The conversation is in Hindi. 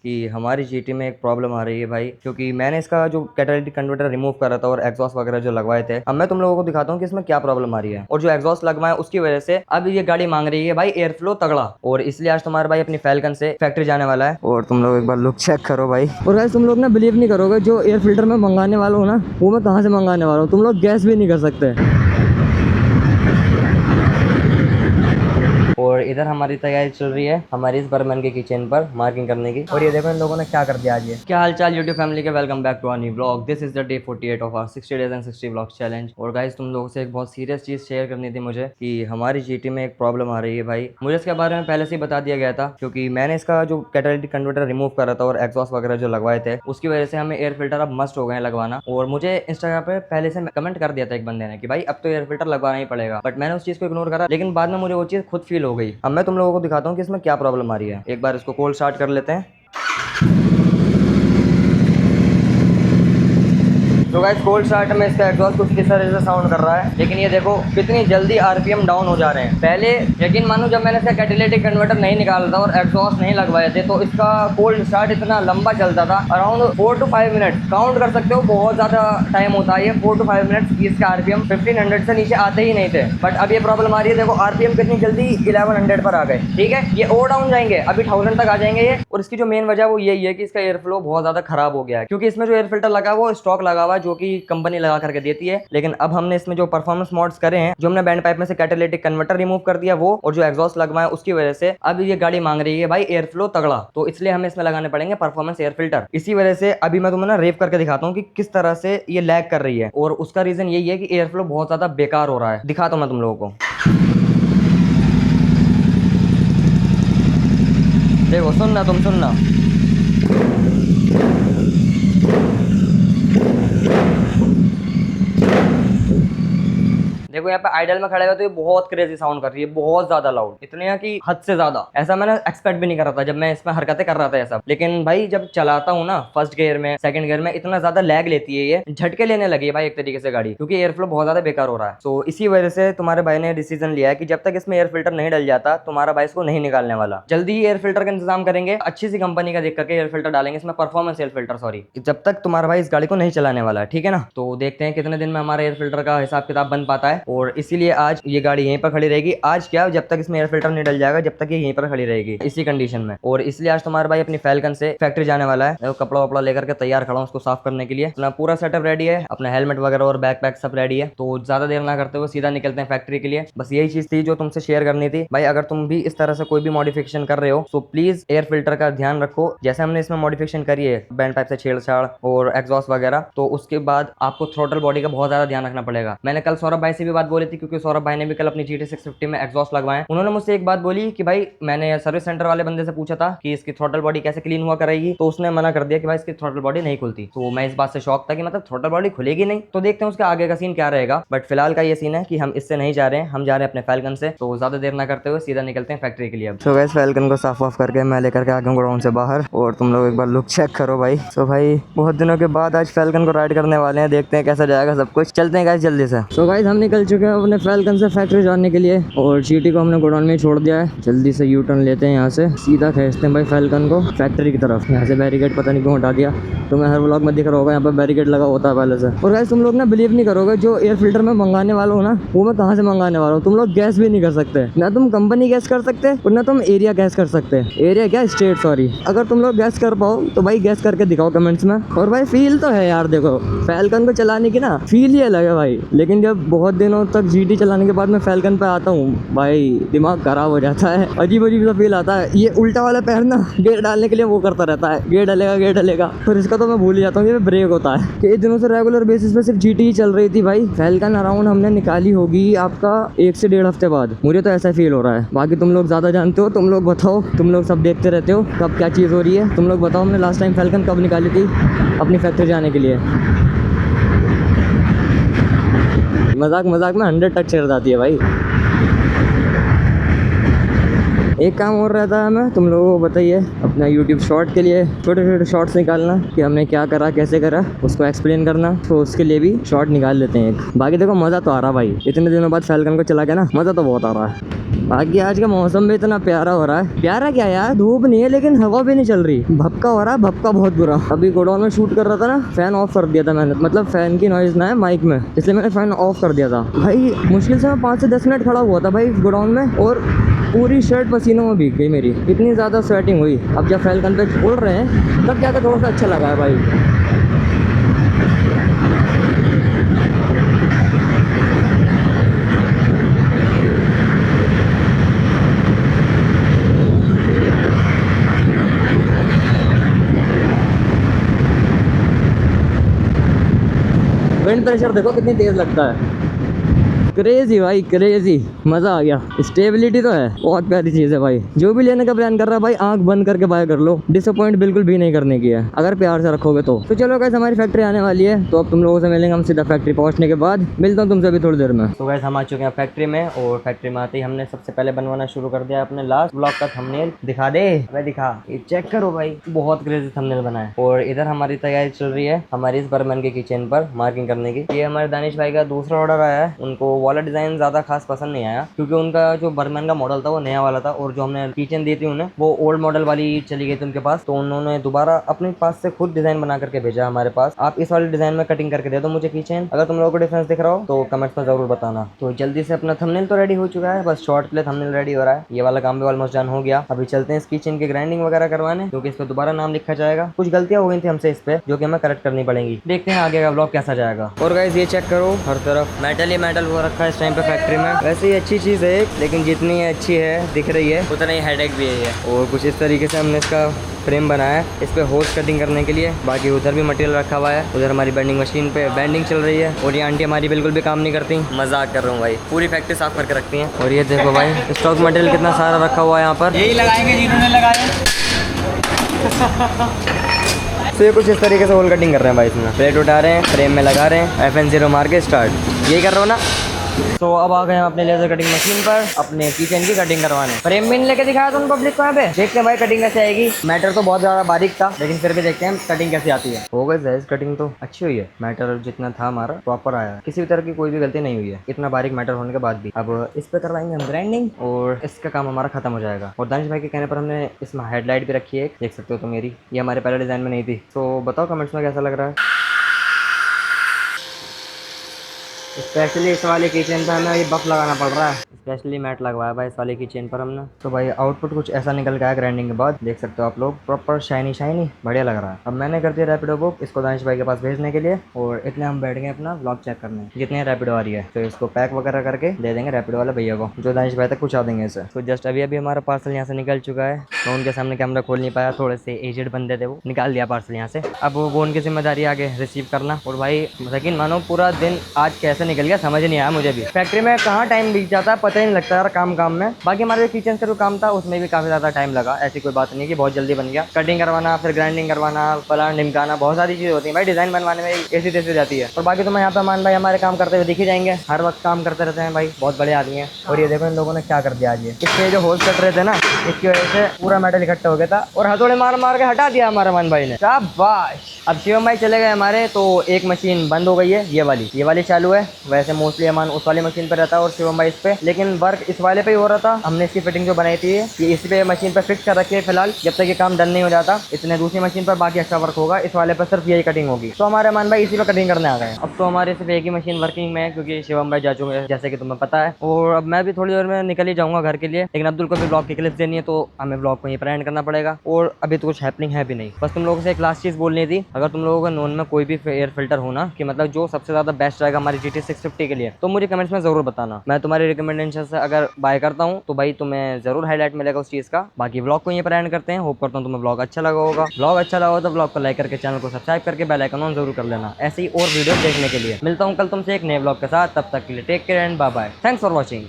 कि हमारी जीटी में एक प्रॉब्लम आ रही है भाई, क्योंकि मैंने इसका जो कैटालिटिक कन्वर्टर रिमूव करा था और एग्जॉस्ट वगैरह जो लगवाए थे। अब मैं तुम लोगों को दिखाता हूँ कि इसमें क्या प्रॉब्लम आ रही है। और जो एग्जॉस्ट लगवाए उसकी वजह से अब ये गाड़ी मांग रही है भाई एयर फ्लो तगड़ा, और इसलिए आज तुम्हारा भाई अपनी फैल्कन से फैक्ट्री जाने वाला है। और तुम लोग एक बार लुक चेक करो भाई। और गाइस तुम लोग ना बिलीव नहीं करोगे, जो एयर फिल्टर में मंगाने वाला हूँ ना, वो मैं कहाँ से मंगाने वाला हूँ, तुम लोग गैस भी नहीं कर सकते। और इधर हमारी तैयारी चल रही है हमारी इस बर्मन के किचन पर मार्किंग करने की। और ये देखो इन लोगों ने क्या कर दिया आज। ये क्या हाल चाल यूट्यूब फैमिली के, welcome back to our new blog. This is the day 48 of our 60 days and 60 blogs challenge. और गाइस तुम लोगों से एक बहुत सीरियस चीज शेयर करनी थी मुझे, कि हमारी जीटी में एक प्रॉब्लम आ रही है भाई। मुझे इसके बारे में पहले से ही बता दिया गया था, क्योंकि मैंने इसका जो कैटालिटिक कन्वर्टर रिमूव करा था और एग्जॉस्ट वगैरह जो लगवाए थे, उसकी वजह से हमें एयर फिल्टर अब मस्ट हो गए लगवाना। और मुझे इंस्टाग्राम पे पहले से कमेंट कर दिया था एक बंदे ने कि भाई अब तो एयर फिल्टर लगवाना ही पड़ेगा, बट मैंने उस चीज को इग्नोर करा। लेकिन बाद में मुझे वो चीज खुद फील हो गई। अब मैं तुम लोगों को दिखाता हूँ कि इसमें क्या प्रॉब्लम आ रही है। एक बार इसको कोल्ड स्टार्ट कर लेते हैं। तो गाइस कोल्ड स्टार्ट में इसका एग्जॉस्ट कुछ किस तरह से साउंड कर रहा है, लेकिन ये देखो कितनी जल्दी आरपीएम डाउन हो जा रहे हैं। पहले यकीन मानो जब मैंने इसका कैटालिटिक कन्वर्टर नहीं निकाला था और एग्जॉस्ट नहीं लगवाए थे, तो इसका कोल्ड स्टार्ट इतना लंबा चलता था, अराउंड 4 to 5 मिनट काउंट कर सकते हो। बहुत ज्यादा टाइम होता है ये 4 to 5 मिनट। इसके आरपीएम 1500 से नीचे आते ही नहीं थे। बट अब ये प्रॉब्लम आ रही है, देखो आरपीएम कितनी जल्दी 1100 पर आ गए। ठीक है, ये और डाउन जाएंगे, अभी 1000 तक आ जाएंगे ये। और इसकी जो मेन वजह वो यही है कि इसका एयर फ्लो बहुत ज्यादा खराब हो गया है, क्योंकि इसमें जो एयर फिल्टर लगा हुआ वो स्टॉक लगा हुआ है, जो कि कंपनी लगा करके देती है। लेकिन अब हमने इसमें जो परफॉर्मेंस मॉड्स करे हैं, जो हमने बैंड पाइप में से कैटालिटिक कन्वर्टर रिमूव कर दिया वो, और जो एग्जॉस्ट लगवाया उसकी वजह से अब ये गाड़ी मांग रही है भाई एयर फ्लो तगड़ा। तो इसलिए हमें इसमें लगाने पड़ेंगे परफॉर्मेंस एयर फिल्टर। इसी वजह से अभी मैं तुम्हें ना रेव करके दिखाता हूँ कि किस तरह से ये लैग कर रही है। और उसका रीजन यही है कि एयर फ्लो बहुत ज्यादा बेकार हो रहा है। दिखाता हूँ मैं तुम लोगों को, देखो सुनना, तुम सुनना। देखो यहाँ पे आइडल में खड़े हुए तो ये बहुत क्रेजी साउंड कर रही है, बहुत ज्यादा लाउड, इतने कि हद से ज्यादा। ऐसा मैंने एक्सपेक्ट भी नहीं कर रहा था जब मैं इसमें हरकतें कर रहा था ऐसा। लेकिन भाई जब चलाता हूँ ना फर्स्ट गियर में, सेकंड गियर में, इतना ज्यादा लैग लेती है ये, झटके लेने लगी है भाई एक तरीके से गाड़ी, क्योंकि एयर फ्लो बहुत ज्यादा बेकार हो रहा है। तो इसी वजह से तुम्हारे भाई ने डिसीजन लिया है कि जब तक इसमें एयर फिल्टर नहीं डल जाता तुम्हारा भाई इसको नहीं निकालने वाला। जल्दी ही एयर फिल्टर का इंतजाम करेंगे, अच्छी सी कंपनी का देख करके एयर फिल्टर डालेंगे इसमें, परफॉर्मेंस एयर फिल्टर सॉरी, जब तक तुम्हारा भाई इस गाड़ी को नहीं चलाने वाला है। ठीक है ना, तो देखते हैं कितने दिन में हमारा एयर फिल्टर का हिसाब किताब बन पाता है। और इसीलिए आज ये गाड़ी यहीं पर खड़ी रहेगी। आज क्या, जब तक इसमें एयर फिल्टर नहीं डल जाएगा जब तक ये यहीं पर खड़ी रहेगी इसी कंडीशन में। और इसलिए आज तुम्हारा भाई अपनी फैल्कन से फैक्ट्री जाने वाला है। कपड़ा वपड़ा लेकर के तैयार खड़ा हूं उसको साफ करने के लिए। अपना पूरा सेटअप रेडी है, अपना हेलमेट वगैरह और बैक पैक सब रेडी है। तो ज्यादा देर ना करते हुए सीधा निकलते हैं फैक्ट्री के लिए। बस यही चीज थी जो तुमसे शेयर करनी थी भाई। अगर तुम भी इस तरह से कोई भी मॉडिफिकेशन कर रहे हो तो प्लीज एयर फिल्टर का ध्यान रखो। जैसे हमने इसमें मॉडिफिकेशन करी है बैंड पाइप से छेड़छाड़ और एग्जॉस्ट वगैरह, तो उसके बाद आपको थ्रोटल बॉडी का बहुत ज्यादा ध्यान रखना पड़ेगा। मैंने कल सौरभ भाई से भी बात बोली थी, क्योंकि सौरभ भाई ने भी कल अपनी GT 650 में एग्जॉस्ट लगवाए। उन्होंने मुझसे एक बात बोली कि भाई, मैंने सर्विस सेंटर वाले बंदे से पूछा था कि इसकी थ्रोटल बॉडी कैसे क्लीन हुआ करेगी, तो उसने मना कर दिया कि भाई इसकी थ्रोटल बॉडी नहीं खुलती। तो मैं इस बात से शॉक था कि मतलब थ्रोटल बॉडी खुलेगी नहीं। तो देखते हैं उसका आगे का सीन क्या रहेगा। बट फिलहाल का ये सीन है कि हम इससे नहीं जा रहे हैं, हम जा रहे हैं अपने फैल्कन से। तो ज्यादा देर ना करते हुए सीधा निकलते हैं फैक्ट्री के लिए। अब तो गाइस फैल्कन को साफ वाफ करके मैं लेकर के आ गया गोडाउन से बाहर। और तुम लोग एक बार लुक चेक करो भाई। तो भाई बहुत दिनों के बाद आज फैल्कन को राइड करने वाले हैं, देखते हैं कैसा जाएगा सब कुछ। चलते हैं गाइस जल्दी से। तो गाइस हम निकल चुके हैं अपने फैल्कन से फैक्ट्री जाने के लिए, और GT को हमने गोडाउन में छोड़ दिया है। जल्दी से यू टर्न लेते हैं, यहाँ से सीधा खींचते हैं भाई फैल्कन को फैक्ट्री की तरफ। यहाँ से बैरिकेड पता नहीं क्यों हटा दिया, तुम्हें हर व्लॉग में दिख रहा होगा यहाँ पर बैरिकेड लगा होता है पहले से। और गाइस तुम लोग ना बिलीव नहीं करोगे, जो एयर फिल्टर में मंगाने वाला हूँ ना, वो मैं कहाँ से मंगाने वाला हूँ। तुम लोग गैस भी नहीं कर सकते, ना तुम कंपनी गैस कर सकते और ना तुम एरिया गैस कर सकते। एरिया क्या, स्टेट सॉरी। अगर तुम लोग गैस कर पाओ तो भाई गैस करके दिखाओ कमेंट्स में। और भाई फील तो है यार, देखो फैल्कन को चलाने की ना फील ही अलग है भाई। लेकिन जब बहुत दिनों तक GT चलाने के बाद मैं फैल्कन पे आता हूँ भाई, दिमाग खराब हो जाता है, अजीब अजीब सा फील आता है। ये उल्टा वाला पैर ना गेयर डालने के लिए वो करता रहता है, गेयर डलेगा। फिर इसका तो मैं भूल ही जाता हूँ ये ब्रेक होता है। कई दिनों से रेगुलर बेसिस पे सिर्फ GT ही चल रही थी भाई। फैल्कन अराउंड हमने निकाली होगी आपका 1 से 1.5 हफ्ते बाद। मुझे तो ऐसा फील हो रहा है, बाकी तुम लोग ज्यादा जानते हो। तुम लोग बताओ, तुम लोग सब देखते रहते हो कब क्या चीज़ हो रही है। तुम लोग बताओ हमने लास्ट टाइम फैल्कन कब निकाली थी अपनी फैक्ट्री जाने के लिए। मजाक में 100 टच चढ़ जाती है भाई। एक काम और रहता है हमें, तुम लोगों को बताइए, अपना यूट्यूब शॉर्ट के लिए छोटे छोटे शॉर्ट्स निकालना कि हमने क्या करा कैसे करा, उसको एक्सप्लेन करना, तो उसके लिए भी शॉर्ट निकाल लेते हैं एक। बाकी देखो मज़ा तो आ रहा भाई, इतने दिनों बाद फैल्कन को चला के ना, मज़ा तो बहुत आ रहा है। बाकी आज का मौसम भी इतना प्यारा हो रहा है, प्यारा क्या यार, धूप नहीं है लेकिन हवा भी नहीं चल रही, भपका हो रहा है, भपका बहुत बुरा। अभी गोडाउन में शूट कर रहा था ना, फैन ऑफ कर दिया था मैंने, मतलब फैन की नॉइज ना है माइक में, इसलिए मैंने फैन ऑफ कर दिया था भाई। मुश्किल से मैं 5 से 10 मिनट खड़ा हुआ था भाई गोडाउन में, और पूरी शर्ट पसीनों में भीग गई मेरी, इतनी ज़्यादा स्वेटिंग हुई। अब जब फैल्कन पे उड़ रहे हैं तब जाकर थोड़ा सा अच्छा लगा है भाई। विंड प्रेशर देखो कितनी तेज लगता है, क्रेजी भाई क्रेजी, मजा आ गया। स्टेबिलिटी तो है, बहुत प्यारी चीज है भाई। जो भी लेने का प्लान कर रहा है भाई, आंख बंद करके बाय कर लो, डिसअपॉइंट बिल्कुल भी नहीं करने की है अगर प्यार से रखोगे तो। चलो गाइस हमारी फैक्ट्री आने वाली है, तो अब तुम लोगों से मिलेंगे हम सीधा फैक्ट्री पहुंचने के बाद। मिलता हूँ तुमसे अभी थोड़ी देर में। तो गाइस हम आ चुके हैं फैक्ट्री में, और फैक्ट्री में आते ही हमने सबसे पहले बनवाना शुरू कर दिया अपने लास्ट ब्लॉग का थंबनेल। दिखा दे भाई, दिखा, ये चेक करो भाई, बहुत क्रेजी थंबनेल बना है। और इधर हमारी तैयारी चल रही है हमारी इस बर्मन के किचन पर मार्किंग करने की। ये हमारे दानिश भाई का दूसरा ऑर्डर आया है, उनको वाला डिजाइन ज्यादा खास पसंद नहीं आया, क्योंकि उनका जो बर्मन का मॉडल था वो नया वाला था, और जो हमने किचन दी थी उन्हें वो ओल्ड मॉडल वाली चली गई थी उनके पास, तो उन्होंने दोबारा अपने पास से खुद डिजाइन बना करके भेजा हमारे पास। आप इस वाले डिजाइन में कटिंग करके दे दो मुझे किचन। अगर तुम लोगों को डिफरेंस दिख रहा हो तो कमेंट्स में जरूर बताना। तो जल्दी से अपना थंबनेल तो रेडी हो चुका है, बस शॉर्ट के लिए थंबनेल रेडी हो रहा है। ये वाला काम भी ऑलमोस्ट डन हो गया। अभी चलते हैं इस किचन की ग्राइंडिंग वगैरह करवाने, क्योंकि इस पे दोबारा नाम लिखा जाएगा। कुछ गलतियां हो गई थी हमसे इस पे, जो कि हमें करेक्ट करनी पड़ेंगी। देखते हैं आगे का ब्लॉग कैसा जाएगा। और गाइस ये चेक करो, हर तरफ मेटल ही मेटल हो रखा है इस टाइम पे फैक्ट्री में। वैसे ही अच्छी चीज़ है, लेकिन जितनी अच्छी है दिख रही है उतना ही हेडेक भी है। और कुछ इस तरीके से हमने इसका फ्रेम बनाया है इस पे होल्स कटिंग करने के लिए। बाकी उधर भी मटेरियल रखा हुआ है, उधर हमारी बेंडिंग मशीन पे बेंडिंग चल रही है। और ये आंटी हमारी बिल्कुल भी काम नहीं करती, मजाक कर रहा हूँ भाई, पूरी फैक्ट्री साफ करके रखती हैं। और ये देखो भाई स्टॉक मटेरियल कितना सारा रखा हुआ है यहाँ पर, यही लगाएंगे जिन्होंने लगाया। तो ये कुछ इस तरीके से होल कटिंग कर रहे हैं भाई, इसमें प्लेट उठा रहे हैं, फ्रेम में लगा रहे हैं, FN0 मार के स्टार्ट, यही कर रहे हो ना। तो अब आ गए हम अपने लेजर कटिंग मशीन पर अपने किचन की कटिंग करवाने। फ्रेम भी नहीं लेके दिखाया था पब्लिक को यहाँ पे। देखते हैं भाई कटिंग कैसे आएगी। मैटर तो बहुत ज्यादा बारीक था, लेकिन फिर भी देखते हैं कटिंग कैसे आती है। हो गई जायज, कटिंग तो अच्छी हुई है, मैटर जितना था हमारा प्रॉपर आया, किसी भी तरह की कोई भी गलती नहीं हुई है इतना बारीक मैटर होने के बाद भी। अब इस पे करवाएंगे हम ग्राइंडिंग, और इसका काम हमारा खत्म हो जाएगा। और दानिश भाई के कहने पर हमने इसमें हेडलाइट भी रखी है, देख सकते हो तो मेरी, ये हमारे पहले डिजाइन में नहीं थी। तो बताओ कमेंट्स में कैसा लग रहा है। स्पेशली इस वाले किचन पर हमें ये बफ लगाना पड़ रहा है, स्पेशली मैट लगवाया भाई इस वाले की चेन पर हमने। तो भाई आउटपुट कुछ ऐसा निकल गया ग्राइंडिंग के बाद, देख सकते हो आप लोग, प्रॉपर शाइनी शाइनी बढ़िया लग रहा है। अब मैंने कर दिया रैपिडो बुक इसको दानिश भाई के पास भेजने के लिए, और इतने हम बैठ गए अपना व्लॉग चेक करने, जितने रैपिडो आ रही है तो इसको पैक वगैरह करके दे देंगे रैपिडो वाले भैया को, जो दानिश भाई तक पहुंचा देंगे इसे। तो जस्ट अभी अभी हमारा पार्सल यहाँ से निकल चुका है। मैं उनके सामने कैमरा खोल नहीं पाया, थोड़े से एजेड बंदे थे, वो निकाल दिया पार्सल यहाँ से। अब वो उनकी जिम्मेदारी आगे रिसीव करना। और भाई यकीन मानो पूरा दिन आज कैसे निकल गया समझ नहीं आया मुझे भी। फैक्ट्री में कहाँ टाइम बीत जाता है पता ही नहीं लगता यार काम में। बाकी हमारे किचन का जो काम था उसमें भी काफी ज्यादा टाइम लगा, ऐसी कोई बात नहीं कि बहुत जल्दी बन गया। कटिंग करवाना, फिर ग्राइंडिंग करवाना, पलान निमकाना, बहुत सारी चीजें होती है भाई डिजाइन बनवाने में, ऐसी तैसी जाती है। और बाकी तो मैं यहाँ पे मान भाई हमारे काम करते हुए दिख ही जाएंगे, हर वक्त काम करते रहते हैं भाई, बहुत बड़े आदमी है। और ये देखो इन लोगों ने क्या कर दिया आज, ये इसके जो होल्स कट रहे थे ना, इसकी वजह से पूरा मेटल इकट्ठा हो गया था, और हथौड़े मार मार के हटा दिया हमारे मान भाई ने, शाबाश। अब शिवम भाई चले गए हमारे, तो एक मशीन बंद हो गई है, ये वाली चालू है। वैसे मोस्टली अमान उस वाली मशीन पर रहता है और शिवम भाई इस पे, लेकिन वर्क इस वाले पे ही हो रहा था। हमने इसकी फिटिंग जो बनाई थी ये इसी पे मशीन पर फिक्स कर रखी है फिलहाल, जब तक ये काम डन नहीं हो जाता। इसने दूसरी मशीन पर बाकी एक्स्ट्रा वर्क होगा, इस वाले पर सिर्फ यही कटिंग होगी। तो हमारे अमान भाई इसी पे कटिंग करने आ गए। अब तो हमारे सिर्फ एक ही मशीन वर्किंग में है, क्योंकि शिवम भाई जा चुके हैं जैसे कि तुम्हें पता है। और अब मैं भी थोड़ी देर में निकल ही जाऊंगा घर के लिए, लेकिन अब्दुल को भी ब्लॉग की क्लिप्स देनी है, तो हमें ब्लॉग को यहीं पर एंड करना पड़ेगा। और अभी तो कुछ हैपनिंग है भी नहीं, बस तुम लोगों से एक लास्ट चीज बोलनी थी। अगर तुम लोगों को नोन में कोई भी एयर फिल्टर हो ना, कि मतलब जो सबसे ज्यादा बेस्ट रहेगा हमारी GT 650 के लिए, तो मुझे कमेंट्स में जरूर बताना। मैं तुम्हारी रिकमेंडेशन से अगर बाय करता हूँ तो भाई तुम्हें जरूर हाईलाइट मिलेगा उस चीज का। बाकी ब्लॉग को यहीं पर एंड करते हैं। होप करता हूँ तुम्हें ब्लॉग अच्छा लगा होगा। ब्लॉग अच्छा लगा हो तो ब्लॉग को लाइक करके चैनल को सब्सक्राइब करके बेल आइकन ऑन जरूर कर लेना, ऐसी और वीडियो देखने के लिए। मिलता हूँ कल तुमसे एक नए ब्लॉग के साथ, तब तक के लिए take care and bye bye. Thanks for watching.